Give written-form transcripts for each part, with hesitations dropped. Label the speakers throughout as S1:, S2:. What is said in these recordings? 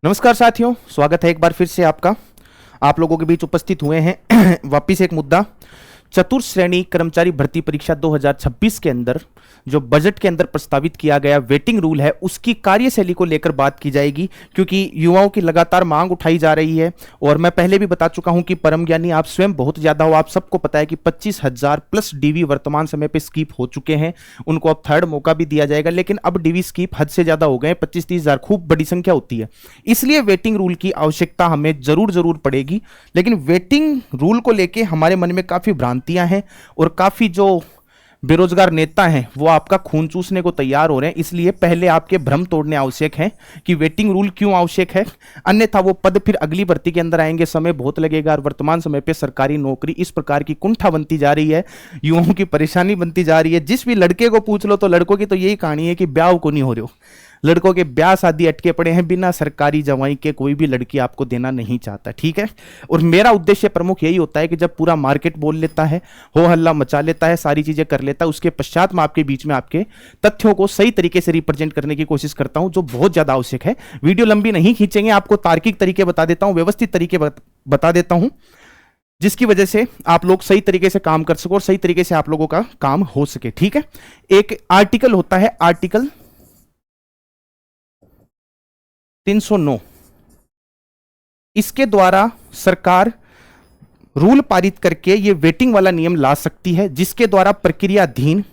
S1: नमस्कार साथियों, स्वागत है एक बार फिर से आपका। आप लोगों के बीच उपस्थित हुए हैं वापिस एक मुद्दा। चतुर्थ श्रेणी कर्मचारी भर्ती परीक्षा 2026 के अंदर जो बजट के अंदर प्रस्तावित किया गया वेटिंग रूल है, उसकी कार्यशैली को लेकर बात की जाएगी, क्योंकि युवाओं की लगातार मांग उठाई जा रही है। और मैं पहले भी बता चुका हूं कि परम ज्ञानी आप स्वयं बहुत ज्यादा हो। आप सबको पता है कि 25,000 प्लस डीवी वर्तमान समय पे स्कीप हो चुके हैं। उनको अब थर्ड मौका भी दिया जाएगा, लेकिन अब डीवी स्कीप हद से ज्यादा हो गए। 25-30,000 खूब बड़ी संख्या होती है, इसलिए वेटिंग रूल की आवश्यकता हमें जरूर पड़ेगी। लेकिन वेटिंग रूल को लेकर हमारे मन में काफी भ्रांतियां हैं और काफी जो बेरोजगार नेता हैं वो आपका खून चूसने को तैयार हो रहे हैं। इसलिए पहले आपके भ्रम तोड़ने आवश्यक है कि वेटिंग रूल क्यों आवश्यक है, अन्यथा वो पद फिर अगली भर्ती के अंदर आएंगे, समय बहुत लगेगा। और वर्तमान समय पे सरकारी नौकरी इस प्रकार की कुंठा बनती जा रही है, युवाओं की परेशानी बनती जा रही है। जिस भी लड़के को पूछ लो तो लड़कों की तो यही कहानी है कि ब्याह को नहीं हो रहे हो, लड़कों के ब्याह शादी अटके पड़े हैं। बिना सरकारी जवाई के कोई भी लड़की आपको देना नहीं चाहता, ठीक है। और मेरा उद्देश्य प्रमुख यही होता है कि जब पूरा मार्केट बोल लेता है, हो हल्ला मचा लेता है, सारी चीजें कर लेता है, उसके पश्चात मैं आपके बीच में आपके तथ्यों को सही तरीके से रिप्रेजेंट करने की कोशिश करता हूं, जो बहुत ज्यादा आवश्यक है। वीडियो लंबी नहीं खींचेंगे, आपको तार्किक तरीके बता देता हूं, व्यवस्थित तरीके बता देता हूं, जिसकी वजह से आप लोग सही तरीके से काम कर सको और सही तरीके से आप लोगों का काम हो सके, ठीक है। एक आर्टिकल होता है, आर्टिकल 309, इसके द्वारा सरकार रूल पारित करके ये वेटिंग वाला नियम ला सकती है, जिसके द्वारा प्रक्रियाधीन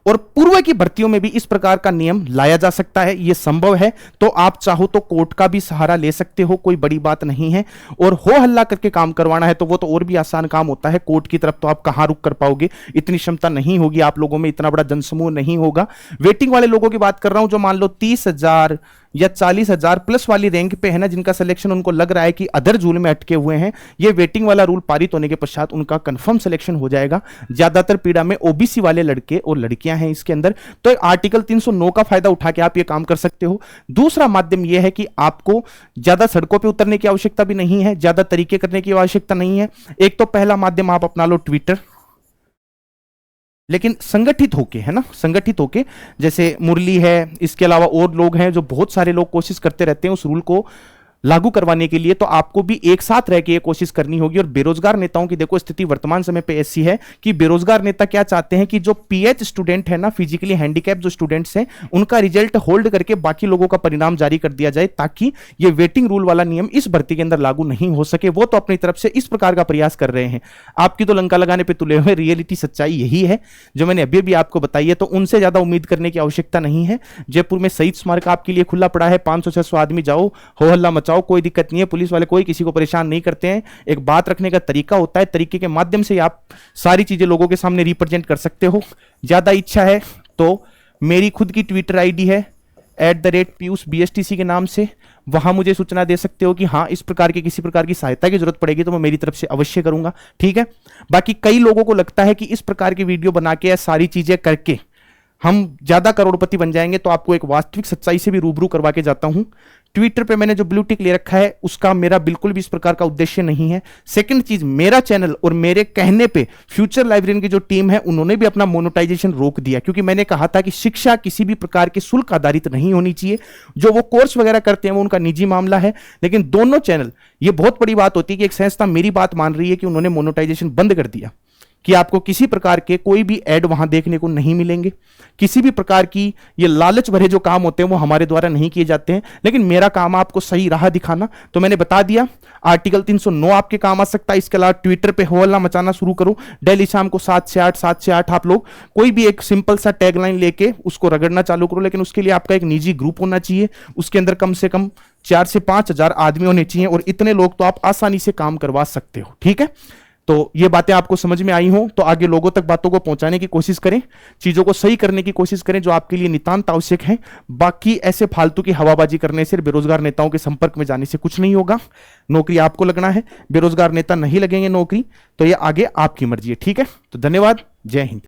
S1: और पूर्व की भर्तियों में भी इस प्रकार का नियम लाया जा सकता है। यह संभव है, तो आप चाहो तो कोर्ट का भी सहारा ले सकते हो, कोई बड़ी बात नहीं है। और हो हल्ला करके काम करवाना है तो वो तो और भी आसान काम होता है। कोर्ट की तरफ तो आप कहां रुक कर पाओगे, इतनी क्षमता नहीं होगी आप लोगों में, इतना बड़ा जनसमूह नहीं होगा। वेटिंग वाले लोगों की बात कर रहा हूं, जो मान लो 30,000 या 40,000 प्लस वाली रैंक पे है ना, जिनका सिलेक्शन उनको लग रहा है कि अदर जूल में अटके हुए हैं, ये वेटिंग वाला रूल पारित होने के पश्चात उनका कंफर्म सिलेक्शन हो जाएगा। ज्यादातर पीड़ा में ओबीसी वाले लड़के और लड़कियां हैं इसके अंदर। तो आर्टिकल 309 का फायदा उठा के आप ये काम कर सकते हो। दूसरा माध्यम यह है कि आपको ज्यादा सड़कों पर उतरने की आवश्यकता भी नहीं है, ज्यादा तरीके करने की आवश्यकता नहीं है। एक तो पहला माध्यम आप अपना लो ट्विटर, लेकिन संगठित होके, है ना, संगठित होके, जैसे मुरली है, इसके अलावा और लोग हैं, जो बहुत सारे लोग कोशिश करते रहते हैं उस रूल को लागू करवाने के लिए। तो आपको भी एक साथ रह के ये कोशिश करनी होगी। और बेरोजगार नेताओं की देखो स्थिति वर्तमान समय पे ऐसी है कि बेरोजगार नेता क्या चाहते हैं कि जो पीएच स्टूडेंट है ना, फिजिकली हैंडीकैप जो स्टूडेंट्स हैं, उनका रिजल्ट होल्ड करके बाकी लोगों का परिणाम जारी कर दिया जाए, ताकि ये वेटिंग रूल वाला नियम इस भर्ती के अंदर लागू नहीं हो सके। वो तो अपनी तरफ से इस प्रकार का प्रयास कर रहे हैं। आपकी तो लंका लगाने पर तुले हुए, रियलिटी सच्चाई यही है जो मैंने अभी भी आपको बताई है। तो उनसे ज्यादा उम्मीद करने की आवश्यकता नहीं है। जयपुर में शहीद स्मारक आपके लिए खुला पड़ा है, 500-600 आदमी जाओ, हो हल्ला मचाओ, कोई दिक्कत नहीं है। पुलिस वाले कोई किसी को परेशान नहीं करते हैं। एक बात रखने का तरीका होता है, तरीके के माध्यम से आप सारी चीजें लोगों के सामने रिप्रेजेंट कर सकते हो। ज्यादा इच्छा है तो मेरी खुद की ट्विटर आईडी है @PiyushBSTC के नाम से, वहां मुझे सूचना दे सकते हो कि हाँ इस प्रकार की किसी प्रकार की सहायता की जरूरत पड़ेगी तो मैं मेरी तरफ से अवश्य करूंगा, ठीक है। बाकी कई लोगों को लगता है कि इस प्रकार की वीडियो बना के या सारी चीजें करके हम ज्यादा करोड़पति बन जाएंगे, तो आपको एक वास्तविक सच्चाई से भी रूबरू करवा के जाता हूं। ट्विटर पे मैंने जो ब्लू टिक ले रखा है उसका मेरा बिल्कुल भी इस प्रकार का उद्देश्य नहीं है। सेकंड चीज, मेरा चैनल और मेरे कहने पे फ्यूचर लाइब्रेरियन की जो टीम है उन्होंने भी अपना मोनेटाइजेशन रोक दिया, क्योंकि मैंने कहा था कि शिक्षा किसी भी प्रकार के शुल्क आधारित नहीं होनी चाहिए। जो वो कोर्स वगैरह करते हैं वो उनका निजी मामला है, लेकिन दोनों चैनल, ये बहुत बड़ी बात होती है कि एक संस्था मेरी बात मान रही है कि उन्होंने मोनेटाइजेशन बंद कर दिया, कि आपको किसी प्रकार के कोई भी ऐड वहां देखने को नहीं मिलेंगे। किसी भी प्रकार की ये लालच भरे जो काम होते हैं वो हमारे द्वारा नहीं किए जाते हैं, लेकिन मेरा काम आपको सही राह दिखाना। तो मैंने बता दिया, आर्टिकल 309 आपके काम आ सकता है। इसके अलावा ट्विटर पे हो हल्ला मचाना शुरू करो, डेली शाम को 7 से 8 आप लोग कोई भी एक सिंपल सा टैगलाइन लेके उसको रगड़ना चालू करो। लेकिन उसके लिए आपका एक निजी ग्रुप होना चाहिए, उसके अंदर कम से कम 4 से 5,000 आदमी होने चाहिए, और इतने लोग तो आप आसानी से काम करवा सकते हो, ठीक है। तो ये बातें आपको समझ में आई हो तो आगे लोगों तक बातों को पहुंचाने की कोशिश करें, चीजों को सही करने की कोशिश करें जो आपके लिए नितांत आवश्यक है। बाकी ऐसे फालतू की हवाबाजी करने से, बेरोजगार नेताओं के संपर्क में जाने से कुछ नहीं होगा। नौकरी आपको लगना है, बेरोजगार नेता नहीं लगेंगे नौकरी, तो ये आगे आपकी मर्जी है, ठीक है। तो धन्यवाद, जय हिंद।